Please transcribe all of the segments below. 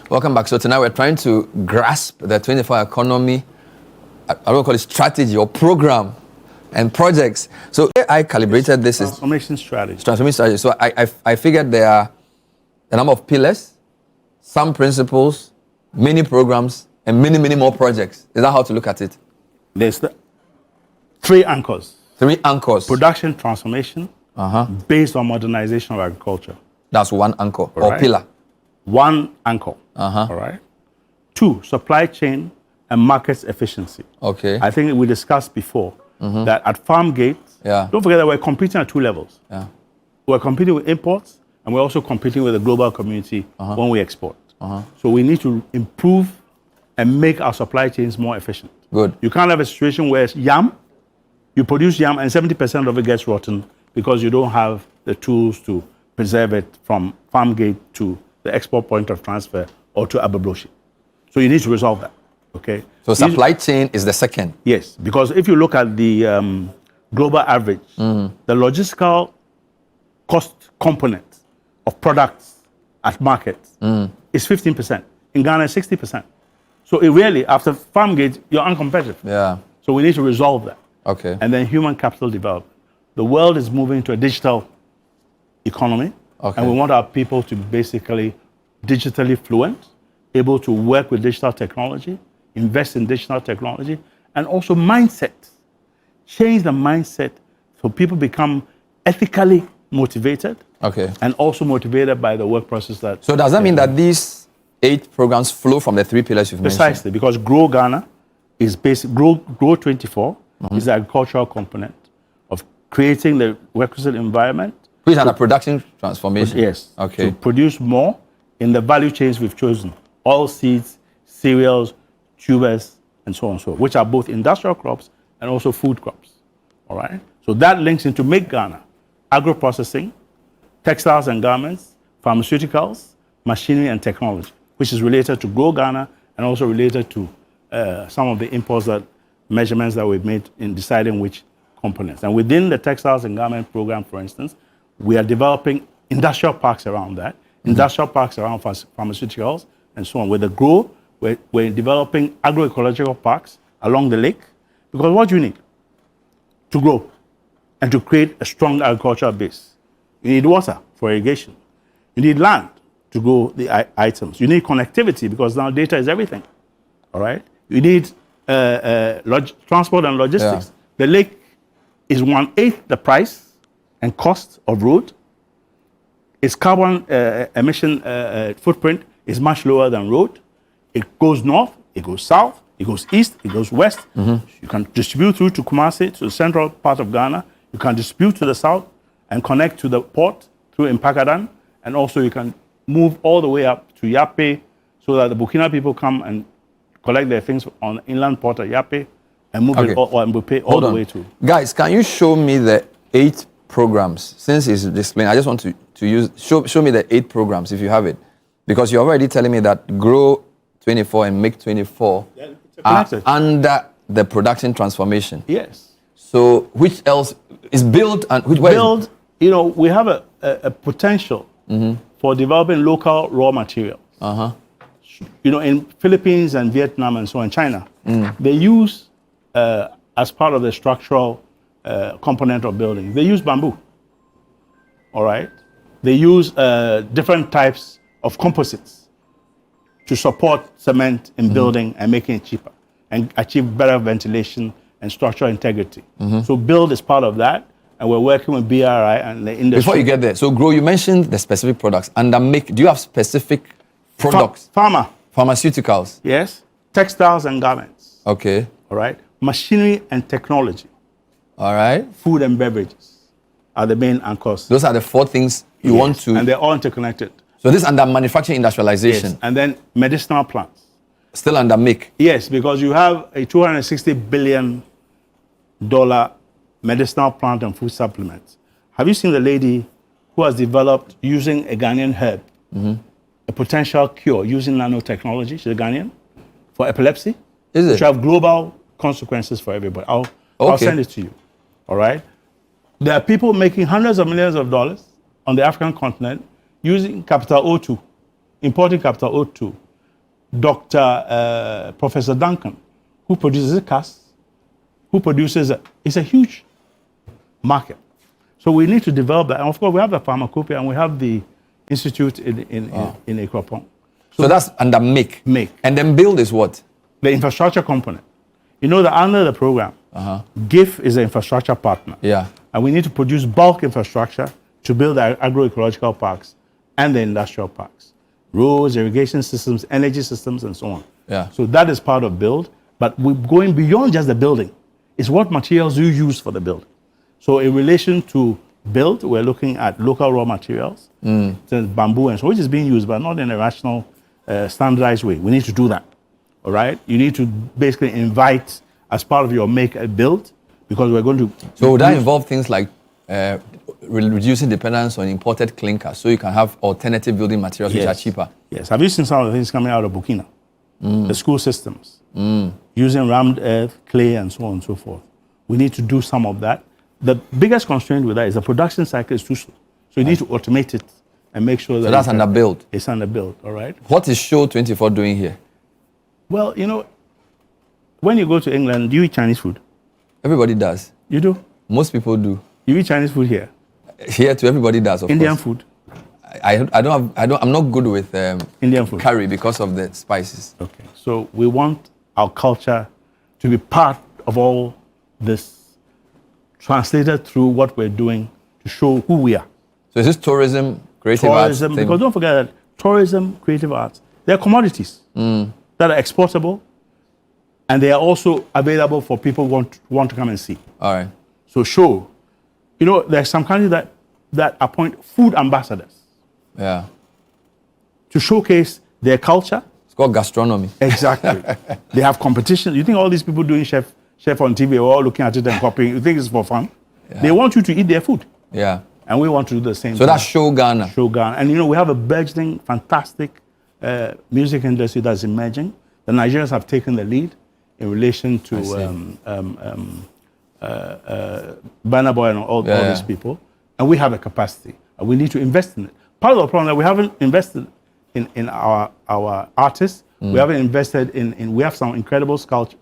Welcome back. So tonight we're trying to grasp the 24 economy, I don't call it strategy or program and projects. So I calibrated this transformation strategy. Transformation strategy. So I figured there are a number of pillars, some principles, many programs, and many more projects. Is that how to look at it? There's the three anchors. Three anchors. Production transformation based on modernization of agriculture. That's one anchor or pillar. One anchor. All right. Two, supply chain and markets efficiency. Okay. I think we discussed before that at farm gate, don't forget that we're competing at two levels. Yeah. We're competing with imports and we're also competing with the global community when we export. So we need to improve and make our supply chains more efficient. Good. You can't have a situation where it's yam, you produce yam and 70% of it gets rotten because you don't have the tools to preserve it from farm gate to the export point of transfer or to Ababloshi. So you need to resolve that, okay? So supply chain is the second. Yes, because if you look at the global average, the logistical cost component of products at markets is 15%. In Ghana, 60%. So it really, after farm gate, you're uncompetitive. Yeah. So we need to resolve that. Okay. And then human capital development. The world is moving to a digital economy. Okay. And we want our people to be basically digitally fluent, able to work with digital technology, invest in digital technology, and also mindset. Change the mindset so people become ethically motivated. Okay. And also motivated by the work process that... So does that mean that these 8 programs flow from the 3 pillars you've mentioned? Precisely, because Grow Ghana is basic. Grow 24 is the agricultural component of creating the requisite environment. Which is under production transformation? Yes. Okay. To produce more in the value chains we've chosen. Oil seeds, cereals, tubers, and so on and so on, which are both industrial crops and also food crops. All right? So that links into Make Ghana, agro-processing, textiles and garments, pharmaceuticals, machinery and technology, which is related to Grow Ghana and also related to some of the imports measurements that we've made in deciding which components. And within the textiles and garment program, for instance, we are developing industrial parks around that, industrial parks around pharmaceuticals and so on. With the Grow, we're developing agroecological parks along the lake, because what do you need to grow and to create a strong agricultural base? You need water for irrigation. You need land to grow the items. You need connectivity, because now data is everything. All right? You need transport and logistics. The lake is 1/8 the price and cost of road. Its carbon emission footprint is much lower than road. It goes north, it goes south, it goes east, it goes west. You can distribute through to Kumasi, to the central part of Ghana. You can distribute to the south and connect to the port through Impakadan. And also you can move all the way up to Yape, so that the Burkina people come and collect their things on inland port at Yape and move it all the way to. Guys, can you show me the 8 programs? Since it's displaying, I just want to show me the 8 programs if you have it. Because you're already telling me that Grow 24 and Make 24 are under the production transformation. Yes. So which else is build and which build? You know, we have a potential for developing local raw materials. You know, in Philippines and Vietnam and so on, China, they use as part of the structural component of building, they use bamboo. All right. They use different types of composites to support cement in building and making it cheaper and achieve better ventilation and structural integrity. So build is part of that, and we're working with BRI and the industry. Before you get there, so Grow, you mentioned the specific products. Under Make, do you have specific products? Pharmaceuticals. Yes. Textiles and garments. Okay. All right. Machinery and technology. All right. Food and beverages are the main anchors. Those are the 4 things you want to... And they're all interconnected. So this under manufacturing industrialization. Yes. And then medicinal plants. Still under Make. Yes, because you have a $260 billion medicinal plant and food supplements. Have you seen the lady who has developed, using a Ghanaian herb, a potential cure using nanotechnology? She's a Ghanaian, for epilepsy. Is it? Which have global consequences for everybody. I'll send it to you. All right? There are people making hundreds of millions of dollars on the African continent using capital O2, importing capital O2 Professor Duncan, who produces cars, it's a huge market. So we need to develop that. And of course, we have the pharmacopoeia and we have the institute in Ekropong. So that's under make. Make. And then build is what? The infrastructure component. You know that under the program, GIF is the infrastructure partner. Yeah. And we need to produce bulk infrastructure to build our agroecological parks and the industrial parks. Roads, irrigation systems, energy systems, and so on. Yeah. So that is part of build, but we're going beyond just the building. It's what materials you use for the build. So in relation to build, we're looking at local raw materials, bamboo and so, which is being used, but not in a rational, standardized way. We need to do that, all right? You need to basically invite, as part of your make a build, because we're going to... So would that involve things like reducing dependence on imported clinker so you can have alternative building materials which are cheaper? Yes. Have you seen some of the things coming out of Burkina? The school systems, using rammed earth, clay, and so on and so forth. We need to do some of that. The biggest constraint with that is the production cycle is too slow. So you need to automate it and make sure that... So that's under build? It's under build, all right? What is Show 24 doing here? Well, you know, when you go to England, do you eat Chinese food? Everybody does. You do? Most people do. You eat Chinese food here? Here too, everybody does, of Indian course. food? I'm not good with Indian food curry because of the spices. Okay. So we want our culture to be part of all this, translated through what we're doing to show who we are. So is this tourism, creative arts thing? Because don't forget that tourism, creative arts, they're commodities that are exportable, and they are also available for people who want to come and see. All right. So show. You know, there's some countries that appoint food ambassadors. Yeah. To showcase their culture. It's called gastronomy. Exactly. They have competition. You think all these people doing chef on TV are all looking at it and copying? You think it's for fun? Yeah. They want you to eat their food. Yeah. And we want to do the same. So that's Show Ghana. Show Ghana. And you know, we have a burgeoning, fantastic music industry that's emerging. The Nigerians have taken the lead in relation to Burna Boy and all these people. And we have a capacity. And we need to invest in it. Part of the problem that we haven't invested in our artists. We haven't invested in we have some incredible sculptors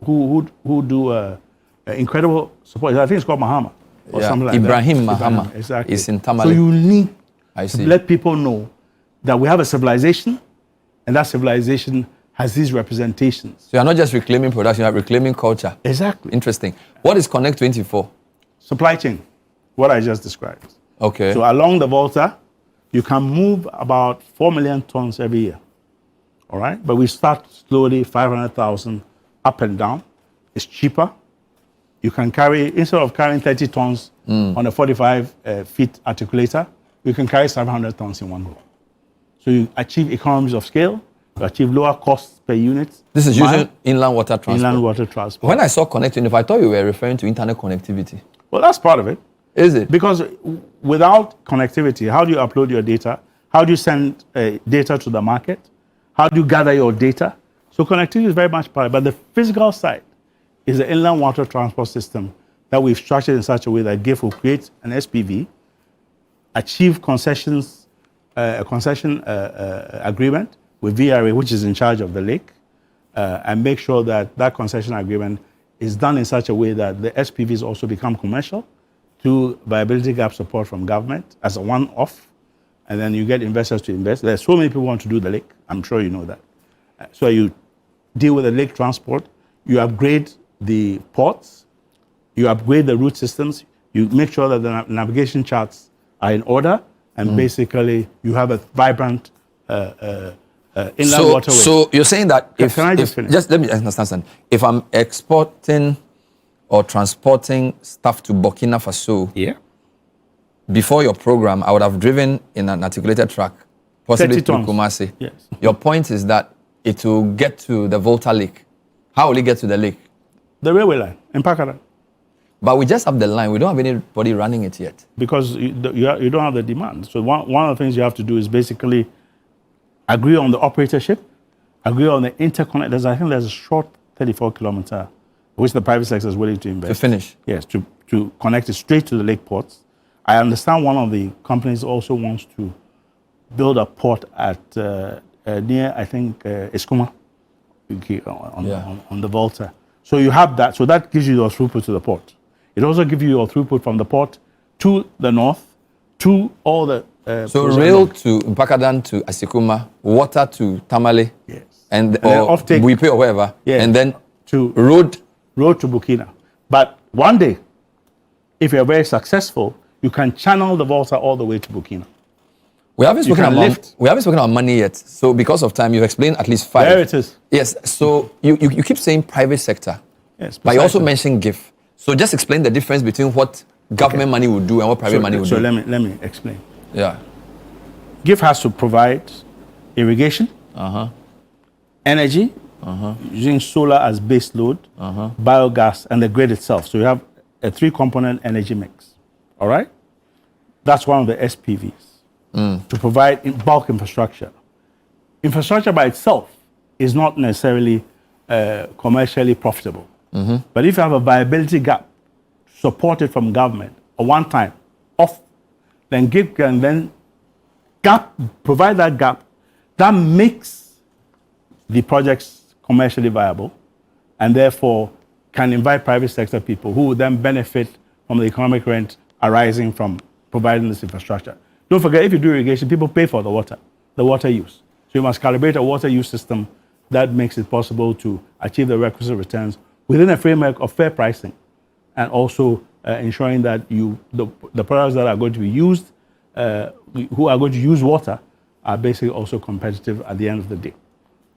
who do incredible support. I think it's called Mahama or something like Ibrahim that. Mahama. Exactly. It's in Tamale. So you need to let people know that we have a civilization, and that civilization has these representations. So you're not just reclaiming production, you're reclaiming culture. Exactly. Interesting. What is Connect 24? Supply chain, what I just described. Okay. So along the Volta, you can move about 4 million tons every year. All right? But we start slowly, 500,000 up and down. It's cheaper. You can carry, instead of carrying 30 tons on a 45 feet articulator, you can carry 700 tons in one go. So you achieve economies of scale, you achieve lower costs per unit. This is using inland water transport. Inland water transport. When I saw Connect 24, I thought you were referring to internet connectivity. Well, that's part of it. Is it? Because without connectivity, how do you upload your data? How do you send data to the market? How do you gather your data? So connectivity is very much part of it. But the physical side is the inland water transport system that we've structured in such a way that GIF will create an SPV, achieve concessions, a concession agreement with VRA, which is in charge of the lake, and make sure that that concession agreement is done in such a way that the SPVs also become commercial through viability gap support from government as a one-off, and then you get investors to invest. There's so many people who want to do the lake. I'm sure you know that. So you deal with the lake transport, you upgrade the ports, you upgrade the route systems, you make sure that the navigation charts are in order, and basically you have a vibrant inland waterway. So you're saying that Can I just finish? Just let me understand. If I'm exporting or transporting stuff to Burkina Faso, before your program, I would have driven in an articulated truck, possibly to Kumasi. Yes. Your point is that it will get to the Volta Lake. How will it get to the lake? The railway line in Pakara. But we just have the line. We don't have anybody running it yet. Because you don't have the demand. So one of the things you have to do is basically agree on the operatorship, agree on the interconnect. I think there's a short 34-kilometer, which the private sector is willing to invest. To finish? Yes, to connect it straight to the lake ports. I understand one of the companies also wants to build a port at near, I think, Eskuma, on the Volta. So you have that. So that gives you your throughput to the port. It also gives you your throughput from the port to the north, to all the... so rail to Mpakadan to Asikuma, water to Tamale, yes, and or offtake, Buipe or wherever, yes, and then to road to Burkina. But one day, if you're very successful, you can channel the Volta all the way to Burkina. We haven't spoken about money yet. So because of time, you've explained at least 5. There it is. Yes. So you keep saying private sector. Yes. But you also mentioned GIF. So just explain the difference between what government money will do and what private money will do. So let me explain. Yeah. GIF has to provide irrigation, energy, using solar as base load, biogas, and the grid itself. So you have a 3-component energy mix. All right? That's one of the SPVs. To provide bulk infrastructure. Infrastructure by itself is not necessarily commercially profitable. But if you have a viability gap supported from government, a one-time off, then GIF can then provide that gap that makes the projects commercially viable, and therefore can invite private sector people who would then benefit from the economic rent arising from providing this infrastructure. Don't forget, if you do irrigation, people pay for the water use. So you must calibrate a water use system that makes it possible to achieve the requisite returns within a framework of fair pricing, and also ensuring that the products that are going to be used, who are going to use water, are basically also competitive at the end of the day.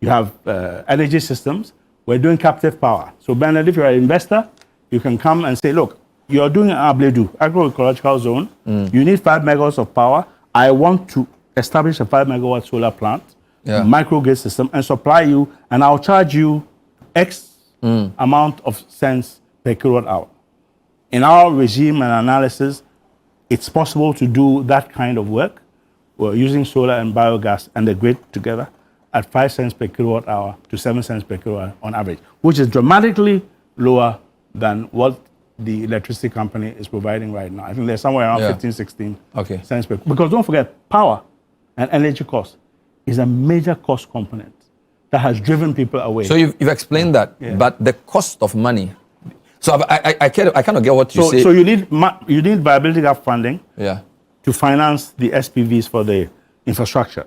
You have energy systems. We're doing captive power. So Bernard, if you're an investor, you can come and say, look, you're doing an Abledu, agroecological zone. You need 5 megawatts of power. I want to establish a 5 megawatt solar plant, microgrid system, and supply you, and I'll charge you X amount of cents per kilowatt hour. In our regime and analysis, it's possible to do that kind of work. We're using solar and biogas and the grid together at 5 cents per kilowatt hour to 7 cents per kilowatt on average, which is dramatically lower than what the electricity company is providing right now. I think they're somewhere around 15, 16 cents per. Because don't forget, power and energy cost is a major cost component that has driven people away. So you've explained that, but the cost of money. So I kind of get what you say. So you need viability gap funding to finance the SPVs for the infrastructure.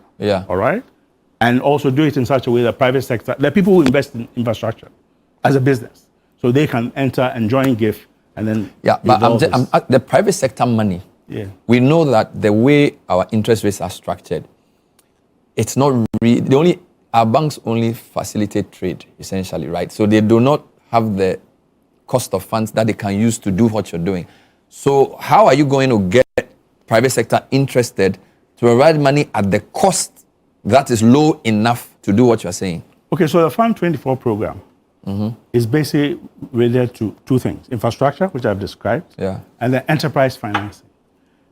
All right? And also do it in such a way that private sector, there are people who invest in infrastructure as a business. So they can enter and join GIF and then but the private sector money, we know that the way our interest rates are structured, it's not really, our banks only facilitate trade, essentially, right? So they do not have the cost of funds that they can use to do what you're doing. So how are you going to get private sector interested to provide money at the cost that is low enough to do what you're saying? Okay, so the Fund 24 program is basically related to 2 things: infrastructure, which I've described, and then enterprise financing.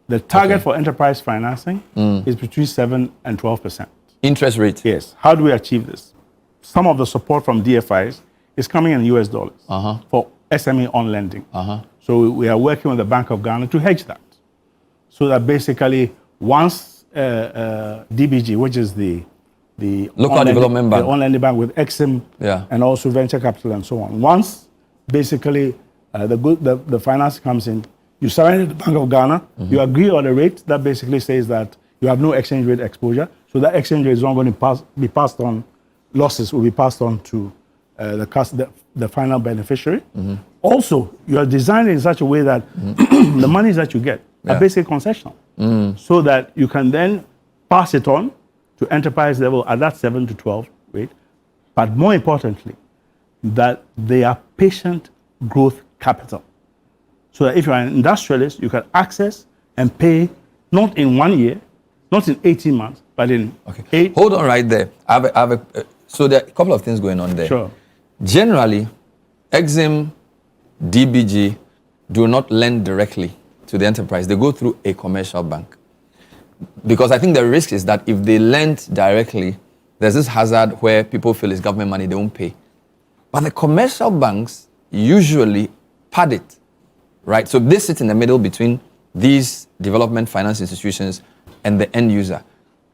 The target for enterprise financing is between 7 and 12%. Interest rate? Yes. How do we achieve this? Some of the support from DFIs is coming in US dollars for SME on lending. So we are working with the Bank of Ghana to hedge that. So that basically once DBG, which is the local development bank, the on-lending bank with Exim and also venture capital and so on. Once basically the finance comes in, you surrender to the Bank of Ghana, you agree on a rate that basically says that you have no exchange rate exposure, so that exchange rate is not going to be passed on, losses will be passed on to the final beneficiary. Also, you are designed in such a way that the monies that you get are basically concessional, so that you can then pass it on to enterprise level at that 7 to 12 rate, but more importantly, that they are patient growth capital. So that if you're an industrialist, you can access and pay not in 1 year, not in 18 months, but in 8. Hold on right there. So there are a couple of things going on there. Sure. Generally, Exim, DBG do not lend directly to the enterprise. They go through a commercial bank. Because I think the risk is that if they lend directly, there's this hazard where people feel it's government money, they won't pay. But the commercial banks usually pad it, right? So they sit in the middle between these development finance institutions and the end user.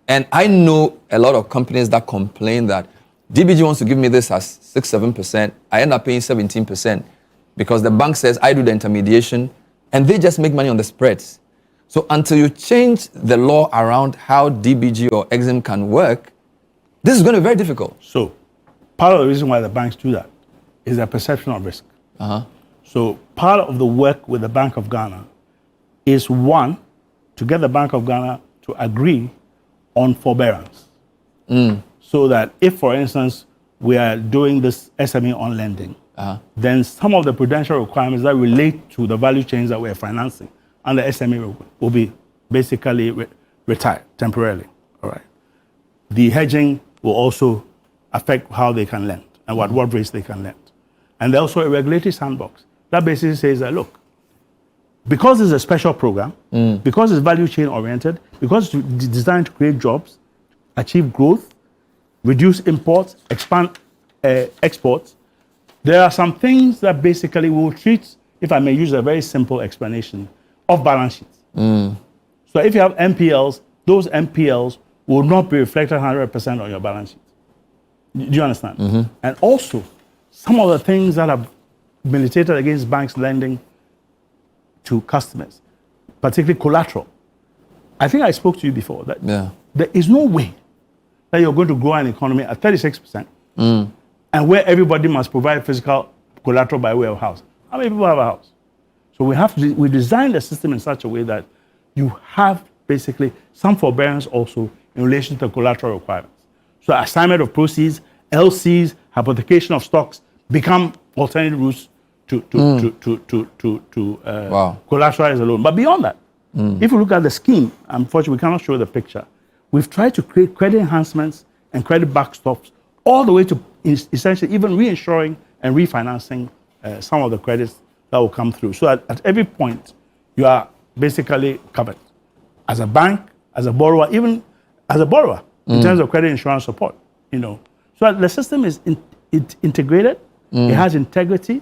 And I know a lot of companies that complain that DBG wants to give me this as 6-7%. I end up paying 17% because the bank says I do the intermediation and they just make money on the spreads. So until you change the law around how DBG or Exim can work, this is going to be very difficult. So part of the reason why the banks do that is their perception of risk. So part of the work with the Bank of Ghana is, one, to get the Bank of Ghana to agree on forbearance. So that if, for instance, we are doing this SME on lending, then some of the prudential requirements that relate to the value chains that we're financing under SME will be basically retired temporarily. All right. The hedging will also affect how they can lend and what rates they can lend. And there's also a regulatory sandbox that basically says that, look, because it's a special program, because it's value chain oriented, because it's designed to create jobs, achieve growth, reduce imports, expand exports, there are some things that basically will treat, if I may use a very simple explanation, off balance sheets. So if you have NPLs, those NPLs will not be reflected 100% on your balance sheet. Do you understand? And also, some of the things that have militated against banks lending to customers, particularly collateral. I think I spoke to you before that there is no way that you're going to grow an economy at 36% and where everybody must provide physical collateral by way of house. How many people have a house? So we designed the system in such a way that you have basically some forbearance also in relation to collateral requirements. So assignment of proceeds, LCs, hypothecation of stocks become alternative routes to collateralize a loan. But beyond that, if you look at the scheme, unfortunately we cannot show the picture. We've tried to create credit enhancements and credit backstops all the way to essentially even reinsuring and refinancing some of the credits that will come through. So at every point, you are basically covered. As a bank, as a borrower, even as a borrower, in terms of credit insurance support, you know. So the system is integrated, it has integrity,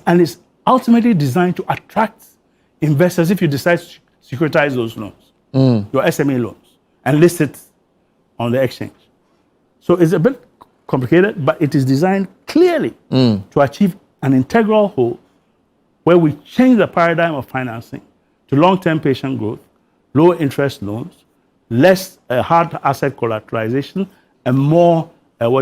and it's ultimately designed to attract investors if you decide to securitize those loans, your SME loans, and list it on the exchange. So it's a bit complicated, but it is designed clearly to achieve an integral whole where we change the paradigm of financing to long-term patient growth, low interest loans, less hard asset collateralization, and more, soft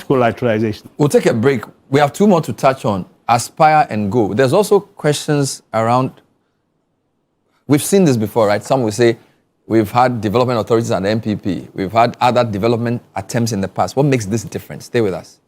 collateralization. We'll take a break. We have two more to touch on, Aspire and Go. There's also questions around, we've seen this before, right? Some will say, we've had development authorities at the MPP. We've had other development attempts in the past. What makes this different? Stay with us.